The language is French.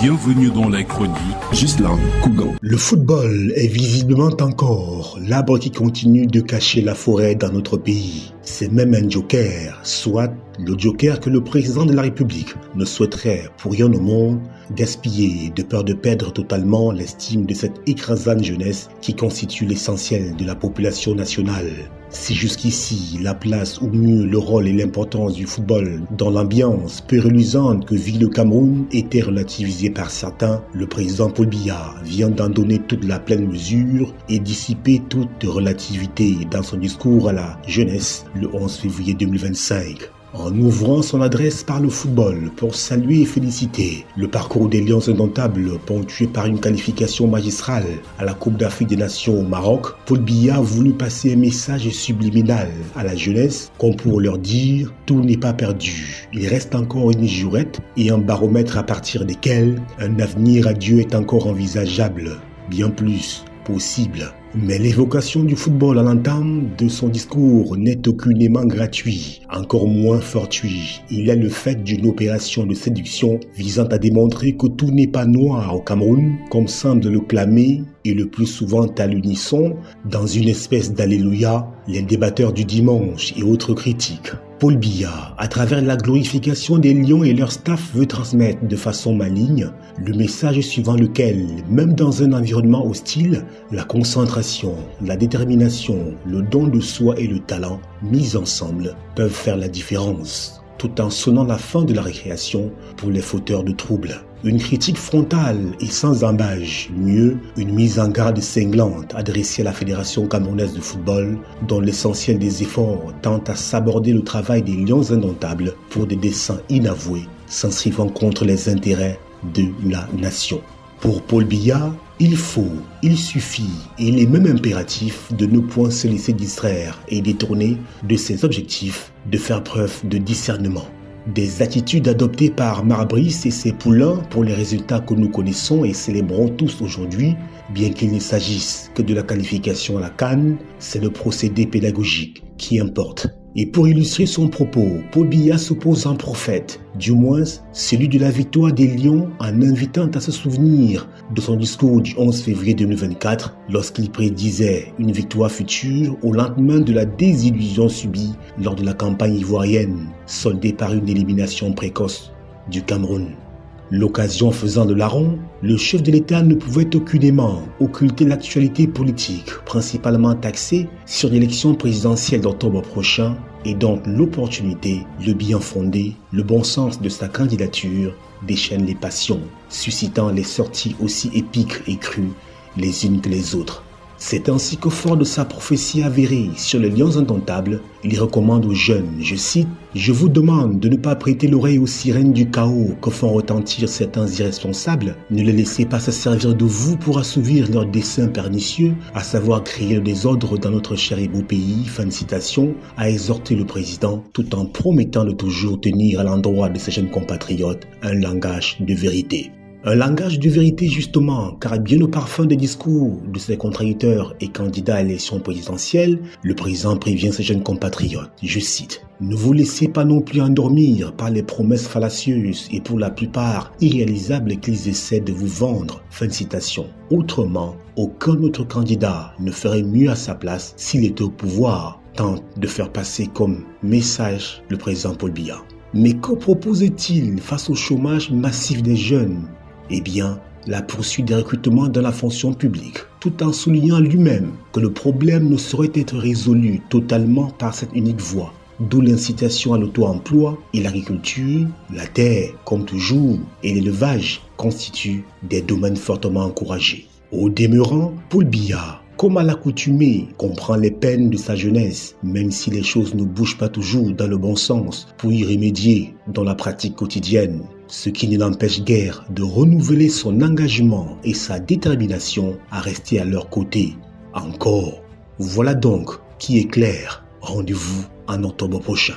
Bienvenue dans la chronique Gislain Kougan. Le football est visiblement encore l'arbre qui continue de cacher la forêt dans notre pays. C'est même un joker, soit le joker que le président de la République ne souhaiterait pour rien au monde gaspiller de peur de perdre totalement l'estime de cette écrasante jeunesse qui constitue l'essentiel de la population nationale. Si jusqu'ici, la place ou mieux le rôle et l'importance du football dans l'ambiance peu reluisante que vit le Cameroun était relativisé par certains, le président Paul Biya vient d'en donner toute la pleine mesure et dissiper toute relativité dans son discours à la jeunesse le 11 février 2025. En ouvrant son adresse par le football pour saluer et féliciter le parcours des Lions indomptables ponctué par une qualification magistrale à la Coupe d'Afrique des Nations au Maroc, Paul Biya a voulu passer un message subliminal à la jeunesse comme pour leur dire « tout n'est pas perdu, il reste encore une jurette et un baromètre à partir desquels un avenir radieux est encore envisageable, bien plus possible ». Mais l'évocation du football à l'entame de son discours n'est aucunement gratuit, encore moins fortuit. Il est le fait d'une opération de séduction visant à démontrer que tout n'est pas noir au Cameroun, comme semble le clamer, et le plus souvent à l'unisson, dans une espèce d'alléluia, les débatteurs du dimanche et autres critiques. Paul Biya, à travers la glorification des Lions et leur staff, veut transmettre de façon maligne le message suivant lequel, même dans un environnement hostile, la concentration, la détermination, le don de soi et le talent, mis ensemble, peuvent faire la différence, tout en sonnant la fin de la récréation pour les fauteurs de troubles. Une critique frontale et sans embâche, mieux, une mise en garde cinglante adressée à la Fédération camerounaise de football, dont l'essentiel des efforts tente à s'aborder le travail des Lions indomptables pour des desseins inavoués, s'inscrivant contre les intérêts de la nation. Pour Paul Biya, il suffit et il est même impératif de ne point se laisser distraire et détourner de ses objectifs, de faire preuve de discernement. Des attitudes adoptées par Marbrice et ses poulains pour les résultats que nous connaissons et célébrons tous aujourd'hui, bien qu'il ne s'agisse que de la qualification à la CAN, c'est le procédé pédagogique qui importe. Et pour illustrer son propos, Paul Biya s'oppose en prophète, du moins celui de la victoire des Lions, en invitant à se souvenir de son discours du 11 février 2024 lorsqu'il prédisait une victoire future au lendemain de la désillusion subie lors de la campagne ivoirienne, soldée par une élimination précoce du Cameroun. L'occasion faisant de larron, le chef de l'État ne pouvait aucunement occulter l'actualité politique, principalement taxée sur l'élection présidentielle d'octobre prochain, et donc l'opportunité, le bien fondé, le bon sens de sa candidature déchaîne les passions, suscitant les sorties aussi épiques et crues les unes que les autres. C'est ainsi que fort de sa prophétie avérée sur les Lions indomptables, il recommande aux jeunes, je cite, « Je vous demande de ne pas prêter l'oreille aux sirènes du chaos que font retentir certains irresponsables. Ne les laissez pas se servir de vous pour assouvir leurs desseins pernicieux, à savoir créer le désordre dans notre cher et beau pays. » Fin de citation, a exhorté le président tout en promettant de toujours tenir à l'endroit de ses jeunes compatriotes un langage de vérité. Un langage de vérité justement, car bien au parfum des discours de ses contradicteurs et candidats à l'élection présidentielle, le président prévient ses jeunes compatriotes, je cite, « Ne vous laissez pas non plus endormir par les promesses fallacieuses et pour la plupart irréalisables qu'ils essaient de vous vendre. » Fin de citation. Autrement, aucun autre candidat ne ferait mieux à sa place s'il était au pouvoir, tente de faire passer comme message le président Paul Biya. Mais que propose-t-il face au chômage massif des jeunes ? Eh bien, la poursuite des recrutements dans la fonction publique, tout en soulignant lui-même que le problème ne saurait être résolu totalement par cette unique voie, d'où l'incitation à l'auto-emploi et l'agriculture, la terre, comme toujours, et l'élevage constituent des domaines fortement encouragés. Au demeurant, Paul Biya, comme à l'accoutumée, comprend les peines de sa jeunesse, même si les choses ne bougent pas toujours dans le bon sens pour y remédier dans la pratique quotidienne. Ce qui ne l'empêche guère de renouveler son engagement et sa détermination à rester à leur côté. Encore. Voilà donc qui est clair. Rendez-vous en octobre prochain.